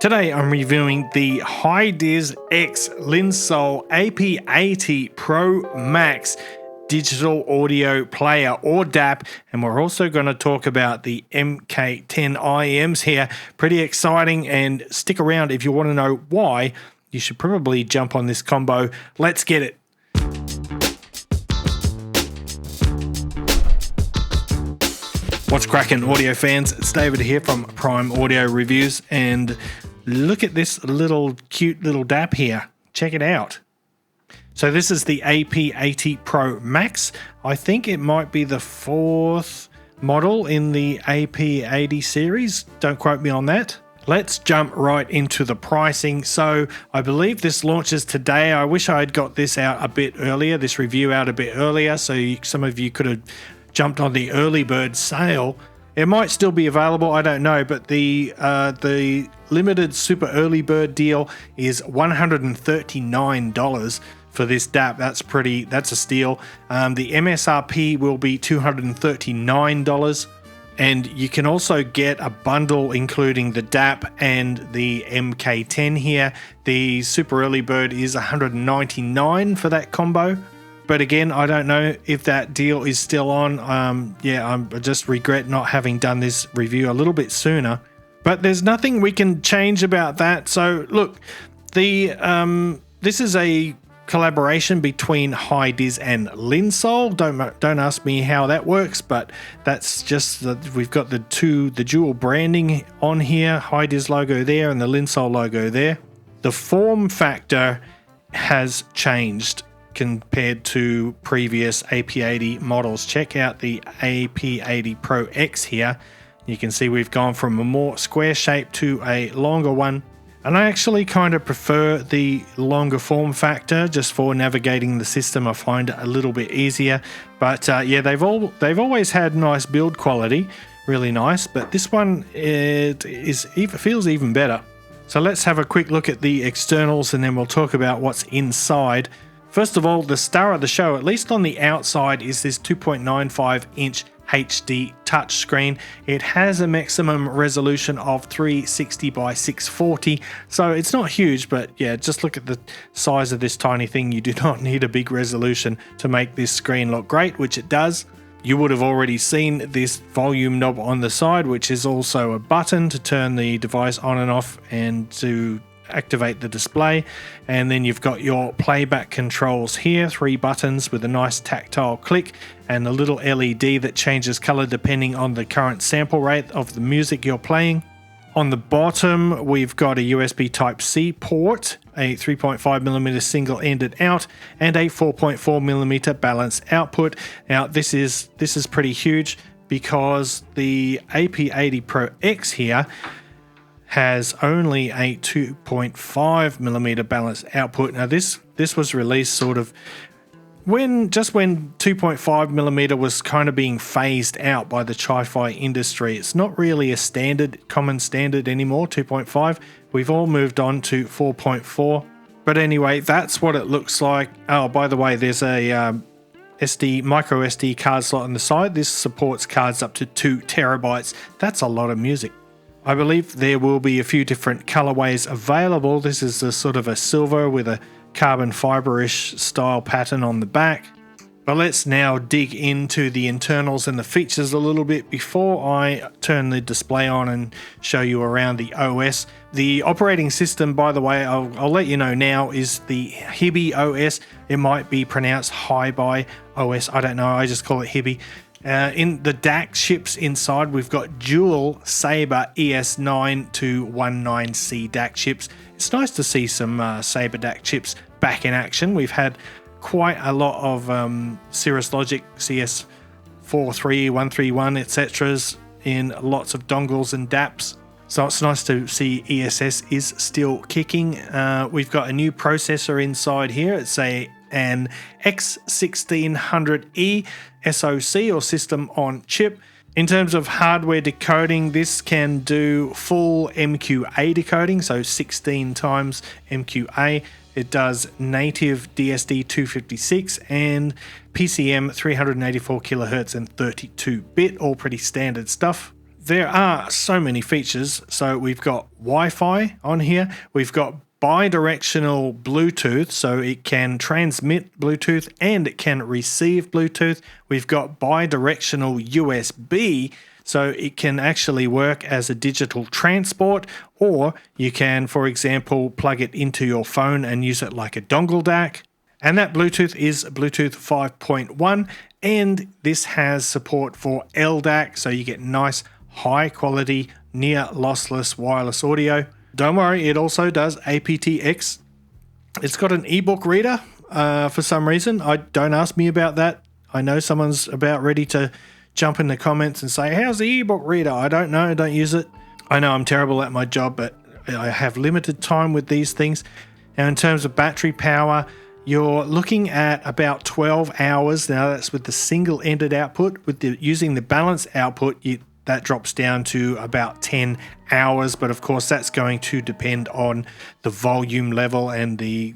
Today I'm reviewing the Hidizs X Linsoul AP80 Pro Max digital audio player or DAP, and we're also going to talk about the MK10 IEMs here. Pretty exciting, and stick around if you want to know why. You should probably jump on this combo. Let's get it. What's cracking, audio fans? It's David here from Prime Audio Reviews, and look at this cute little DAP here. Check it out. So this is the AP80 Pro Max. I think it might be the fourth model in the AP80 series. Don't quote me on that. Let's jump right into the pricing. So I believe this launches today. I wish I had got this out a bit earlier, this review out a bit earlier, so some of you could have jumped on the early bird sale. It might still be available, I don't know, but the limited super early bird deal is $139 for this DAP. That's a steal. The MSRP will be $239, and you can also get a bundle including the DAP and the MK10 here. The super early bird is $199 for that combo. But again, I don't know if that deal is still on. I just regret not having done this review a little bit sooner. But there's nothing we can change about that. So look, this is a collaboration between Hidizs and Linsoul. Don't ask me how that works, but that's just we've got the dual branding on here. Hidizs logo there and the Linsoul logo there. The form factor has changed compared to previous AP80 models. Check out the AP80 Pro X here. You can see we've gone from a more square shape to a longer one, and I actually kind of prefer the longer form factor just for navigating the system. I find it a little bit easier, but yeah, they've always had nice build quality, really nice, but this one feels even better. So let's have a quick look at the externals, and then we'll talk about what's inside. First of all, the star of the show, at least on the outside, is this 2.95 inch HD touchscreen. It has a maximum resolution of 360 by 640, so it's not huge, but yeah, just look at the size of this tiny thing. You do not need a big resolution to make this screen look great, which it does. You would have already seen this volume knob on the side, which is also a button to turn the device on and off and to activate the display. And then you've got your playback controls here, 3 buttons with a nice tactile click and a little LED that changes color depending on the current sample rate of the music you're playing. On the bottom, we've got a USB Type-C port, a 3.5mm single-ended out, and a 4.4mm balanced output. Now this is pretty huge because the AP80 Pro X here has only a 2.5mm balanced output. Now this was released sort of when 2.5mm was kind of being phased out by the chi-fi industry. It's not really a common standard anymore, 2.5. We've all moved on to 4.4. But anyway, that's what it looks like. Oh, by the way, there's a micro SD card slot on the side. This supports cards up to 2 terabytes. That's a lot of music. I believe there will be a few different colorways available. This is a sort of a silver with a carbon fiber-ish style pattern on the back. But let's now dig into the internals and the features a little bit before I turn the display on and show you around the OS. The operating system, by the way, I'll let you know now, is the Hidizs OS. It might be pronounced Hidizs OS. I don't know. I just call it Hidizs. In the DAC chips inside, we've got dual Sabre ES9 to 19C DAC chips. It's nice to see some Sabre DAC chips back in action. We've had quite a lot of Cirrus Logic CS43, 131, etc. in lots of dongles and DAPs. So it's nice to see ESS is still kicking. We've got a new processor inside here. It's an X1600E SoC, or system on chip. In terms of hardware decoding, this can do full MQA decoding, so 16 times MQA. It does native DSD 256 and PCM 384 kHz and 32-bit, all pretty standard stuff. there are so many features. So we've got Wi-Fi on here. We've got bi-directional Bluetooth, so it can transmit Bluetooth and it can receive Bluetooth. We've got bi-directional USB, so it can actually work as a digital transport, or you can, for example, plug it into your phone and use it like a dongle DAC. And that Bluetooth is Bluetooth 5.1, and this has support for LDAC, so you get nice, high quality, near lossless wireless audio. Don't worry, it also does aptX. It's got an ebook reader for some reason. Don't ask me about that. I know someone's about ready to jump in the comments and say, how's the ebook reader? I don't know, don't use it. I know I'm terrible at my job, but I have limited time with these things. Now, in terms of battery power, you're looking at about 12 hours. Now, that's with the single-ended output. Using the balanced output, that drops down to about 10 hours. But of course, that's going to depend on the volume level and the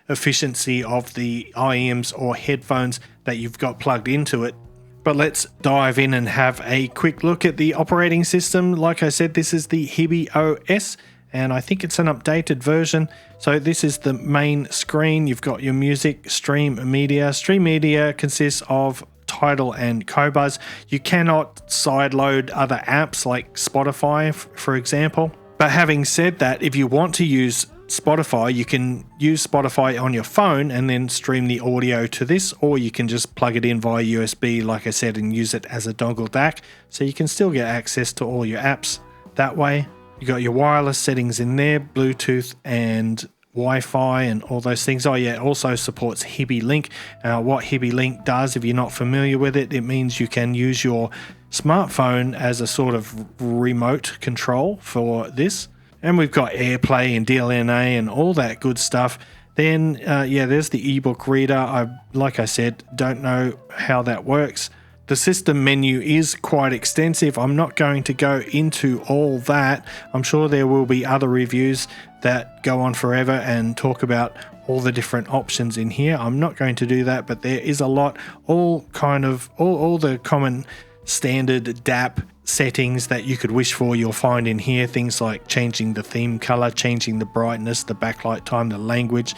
efficiency of the IEMs or headphones that you've got plugged into it. But let's dive in and have a quick look at the operating system. Like I said, this is the Hidizs OS, and I think it's an updated version. So this is the main screen. You've got your music, stream media. Stream media consists of Tidal and Qobuz. You cannot sideload other apps like Spotify, for example. But having said that, if you want to use Spotify, you can use Spotify on your phone and then stream the audio to this, or you can just plug it in via USB, like I said, and use it as a dongle DAC. So you can still get access to all your apps that way. You got your wireless settings in there, Bluetooth and Wi-Fi and all those things. Oh yeah, it also supports Hidizs Link. What Hidizs Link does, if you're not familiar with it, it means you can use your smartphone as a sort of remote control for this. And we've got AirPlay and DLNA and all that good stuff. Then, there's the ebook reader. Like I said, don't know how that works. The system menu is quite extensive. I'm not going to go into all that. I'm sure there will be other reviews that go on forever and talk about all the different options in here. I'm not going to do that, but there is a lot, all the common standard DAP settings that you could wish for, you'll find in here. Things like changing the theme color, changing the brightness, the backlight time, the language,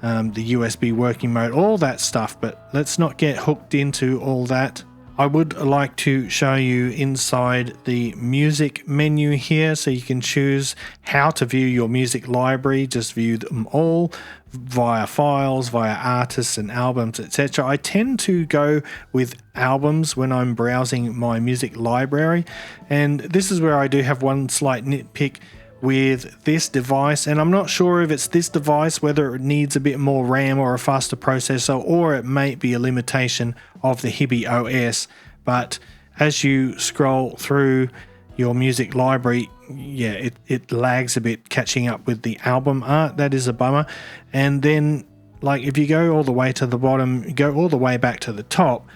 the USB working mode, all that stuff. But let's not get hooked into all that. I would like to show you inside the music menu here, so you can choose how to view your music library. Just view them all via files, via artists and albums, etc. I tend to go with albums when I'm browsing my music library, and this is where I do have one slight nitpick with this device, and I'm not sure if it's this device, whether it needs a bit more RAM or a faster processor, or it may be a limitation of the Hidizs OS. But as you scroll through your music library, it lags a bit catching up with the album art. That is a bummer. And then, like, if you go all the way to the bottom, go all the way back to the top,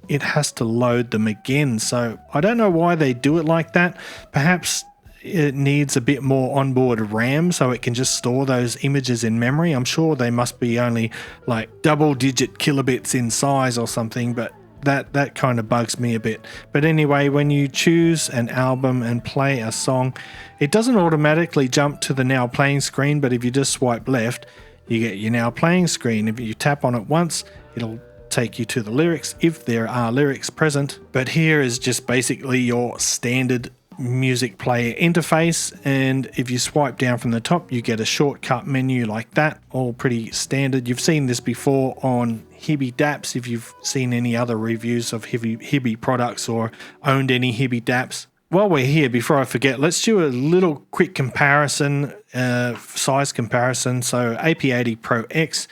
it has to load them again. So I don't know why they do it like that. Perhaps it needs a bit more onboard RAM so it can just store those images in memory. I'm sure they must be only like double-digit kilobits in size or something, but that kind of bugs me a bit. But anyway, when you choose an album and play a song, it doesn't automatically jump to the now playing screen, but if you just swipe left, you get your now playing screen. If you tap on it once, it'll take you to the lyrics if there are lyrics present. But here is just basically your standard music player interface, and if you swipe down from the top, you get a shortcut menu like that, all pretty standard. You've seen this before on Hidizs DAPs if you've seen any other reviews of Hidizs products or owned any Hidizs DAPs. While we're here, before I forget, let's do a little quick comparison, size comparison. So AP80 Pro X,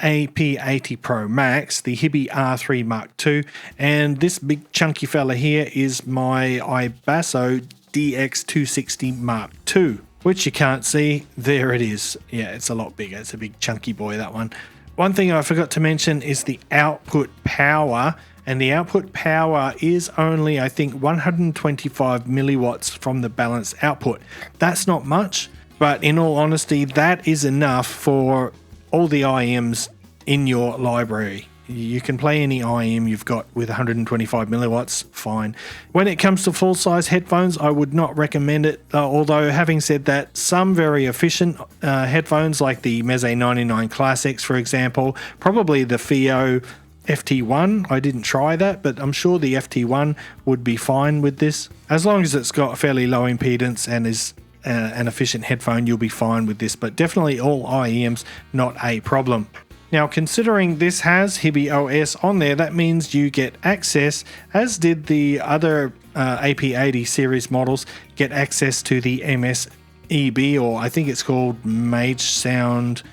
AP80 Pro Max, the Hidizs R3 Mark II, and this big chunky fella here is my iBasso DX260 Mark II, which you can't see. There it is. Yeah, it's a lot bigger. It's a big chunky boy, that one. One thing I forgot to mention is the output power, and the output power is only, I think, 125 milliwatts from the balanced output. That's not much, but in all honesty, that is enough for all the IEMs in your library. You can play any IEM you've got with 125 milliwatts, fine. When it comes to full-size headphones, I would not recommend it. Although, having said that, some very efficient headphones like the Meze 99 Classics, for example, probably the FIO FT1. I didn't try that, but I'm sure the FT1 would be fine with this. As long as it's got fairly low impedance and is an efficient headphone, you'll be fine with this. But definitely all IEMs, not a problem. Now, considering this has Hibi OS on there, that means you get access, as did the other AP80 series models, get access to the MSEB, or I think it's called Mage Sound.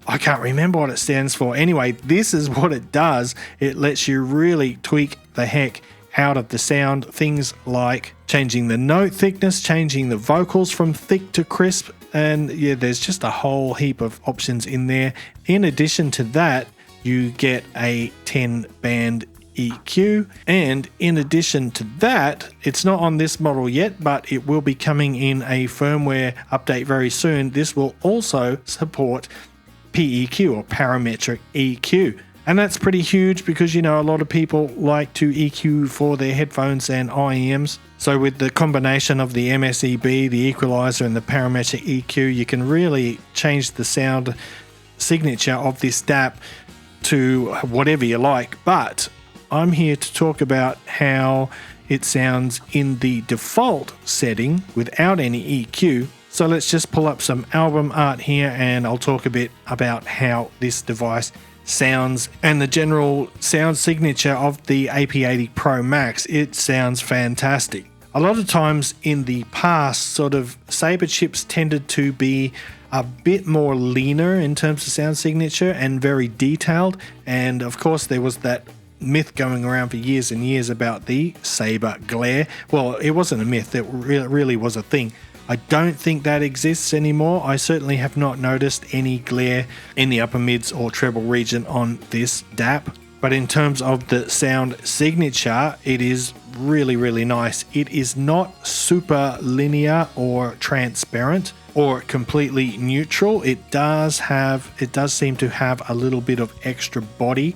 I can't remember what it stands for. Anyway, this is what it does. It lets you really tweak the heck out of the sound. Things like changing the note thickness, changing the vocals from thick to crisp. And yeah, there's just a whole heap of options in there. In addition to that, you get a 10-band EQ. And in addition to that, it's not on this model yet, but it will be coming in a firmware update very soon. This will also support PEQ, or parametric EQ. And that's pretty huge because, you know, a lot of people like to EQ for their headphones and IEMs. So with the combination of the MSEB, the equalizer, and the parametric EQ, you can really change the sound signature of this DAP to whatever you like. But I'm here to talk about how it sounds in the default setting without any EQ. So let's just pull up some album art here and I'll talk a bit about how this device sounds and the general sound signature of the AP80 Pro Max. It sounds fantastic. A lot of times in the past, sort of Sabre chips tended to be a bit more leaner in terms of sound signature and very detailed. And of course there was that myth going around for years and years about the Sabre glare. Well, it wasn't a myth, it really was a thing. I don't think that exists anymore. I certainly have not noticed any glare in the upper mids or treble region on this DAP. But in terms of the sound signature, it is really nice. It is not super linear or transparent or completely neutral. It does seem to have a little bit of extra body,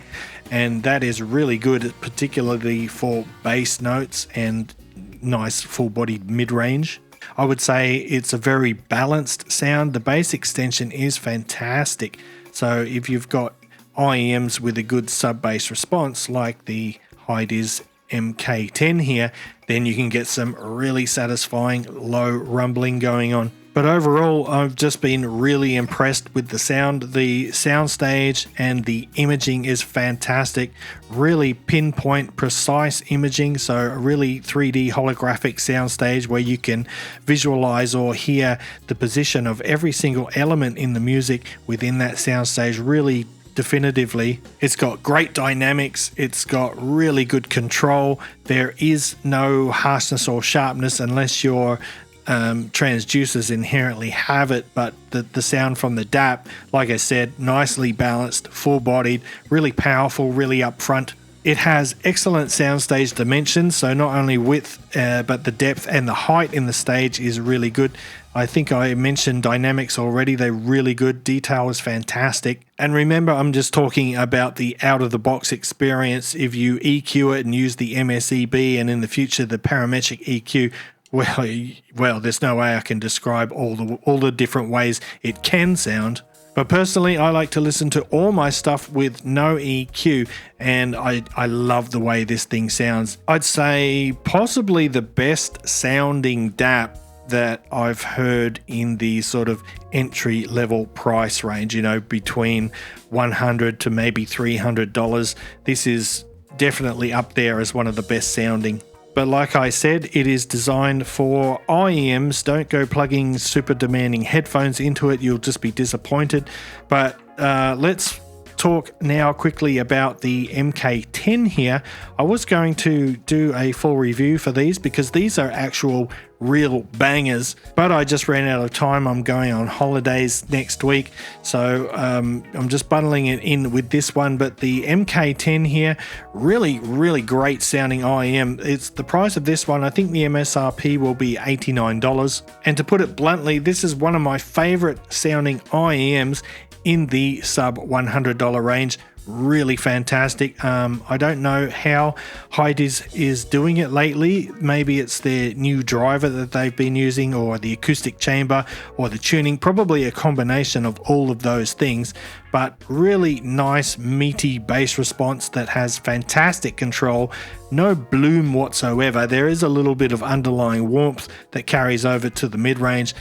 and that is really good, particularly for bass notes and nice full-bodied mid-range. I would say it's a very balanced sound. The bass extension is fantastic. So if you've got IEMs with a good sub-bass response like the Hidisz MK10 here, then you can get some really satisfying low rumbling going on. But overall, I've just been really impressed with the sound. The soundstage and the imaging is fantastic. Really pinpoint, precise imaging. So a really 3D holographic soundstage where you can visualize or hear the position of every single element in the music within that soundstage really definitively. It's got great dynamics. It's got really good control. There is no harshness or sharpness unless your transducers inherently have it, but the sound from the DAP, like I said, nicely balanced, full-bodied, really powerful, really upfront. It has excellent soundstage dimensions, so not only width, but the depth and the height in the stage is really good. I think I mentioned dynamics already. They're really good. Detail is fantastic. And remember, I'm just talking about the out-of-the-box experience. If you EQ it and use the MSEB and in the future the parametric EQ, well, there's no way I can describe all the different ways it can sound. But personally, I like to listen to all my stuff with no EQ, and I love the way this thing sounds. I'd say possibly the best sounding DAP that I've heard in the sort of entry level price range, you know, between $100 to maybe $300. This is definitely up there as one of the best sounding. But like I said, it is designed for IEMs. Don't go plugging super demanding headphones into it. You'll just be disappointed. But let's talk now quickly about the MK10 here. I was going to do a full review for these because these are actual real bangers, but I just ran out of time. I'm going on holidays next week, so I'm just bundling it in with this one. But the MK10 here, really great sounding IEM. It's the price of this one. I think the MSRP will be $89, and to put it bluntly, this is one of my favorite sounding IEMs in the sub $100 range. really fantastic. I don't know how Hidizs is doing it lately. Maybe it's their new driver that they've been using, or the acoustic chamber, or the tuning, probably a combination of all of those things, but really nice meaty bass response that has fantastic control, no bloom whatsoever. There is a little bit of underlying warmth that carries over to the mid-range,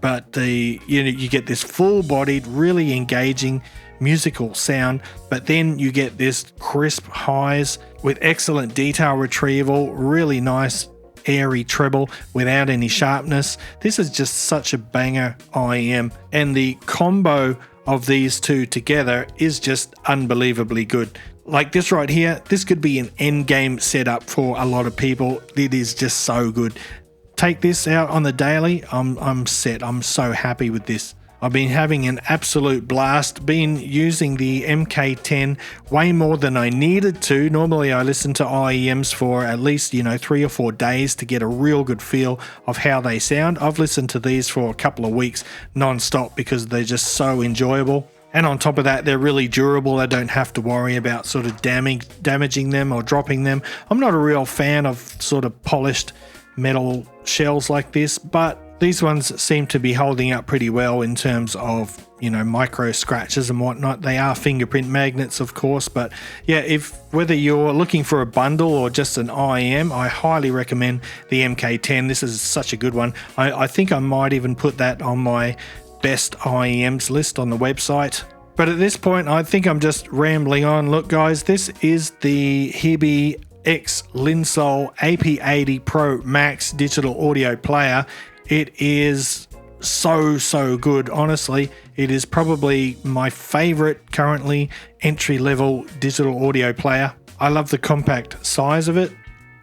but you get this full-bodied, really engaging musical sound, but then you get this crisp highs with excellent detail retrieval, really nice airy treble without any sharpness. This is just such a banger IM, and the combo of these two together is just unbelievably good. Like this right here, this could be an end game setup for a lot of people. It is just so good. Take this out on the daily, I'm set. I'm so happy with this. I've been having an absolute blast, been using the MK10 way more than I needed to. Normally I listen to IEMs for at least 3 or 4 days to get a real good feel of how they sound. I've listened to these for a couple of weeks non-stop because they're just so enjoyable. And on top of that, they're really durable. I don't have to worry about sort of damaging them or dropping them. I'm not a real fan of sort of polished metal shells like this, but these ones seem to be holding up pretty well in terms of, micro scratches and whatnot. They are fingerprint magnets, of course, but yeah, whether you're looking for a bundle or just an IM, I highly recommend the MK10. This is such a good one. I think I might even put that on my best IEMs list on the website. But at this point, I think I'm just rambling on. Look, guys, this is the Hidisz X Linsoul AP80 Pro Max digital audio player. It is so good. Honestly, it is probably my favorite currently entry-level digital audio player. I love the compact size of it.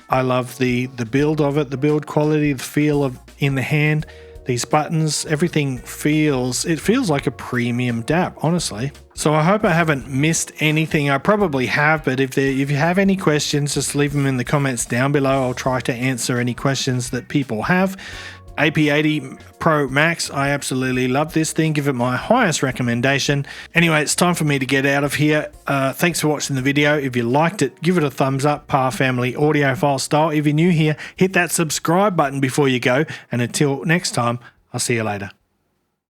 I love the build of it, the build quality, the feel of in the hand. These buttons, everything feels like a premium DAP, honestly. So I hope I haven't missed anything. I probably have, but if you have any questions, just leave them in the comments down below. I'll try to answer any questions that people have. AP80 Pro Max, I absolutely love this thing. Give it my highest recommendation. Anyway, it's time for me to get out of here. Thanks for watching the video. If you liked it, give it a thumbs up, Pa Family Audiophile style. If you're new here, hit that subscribe button before you go. And until next time, I'll see you later.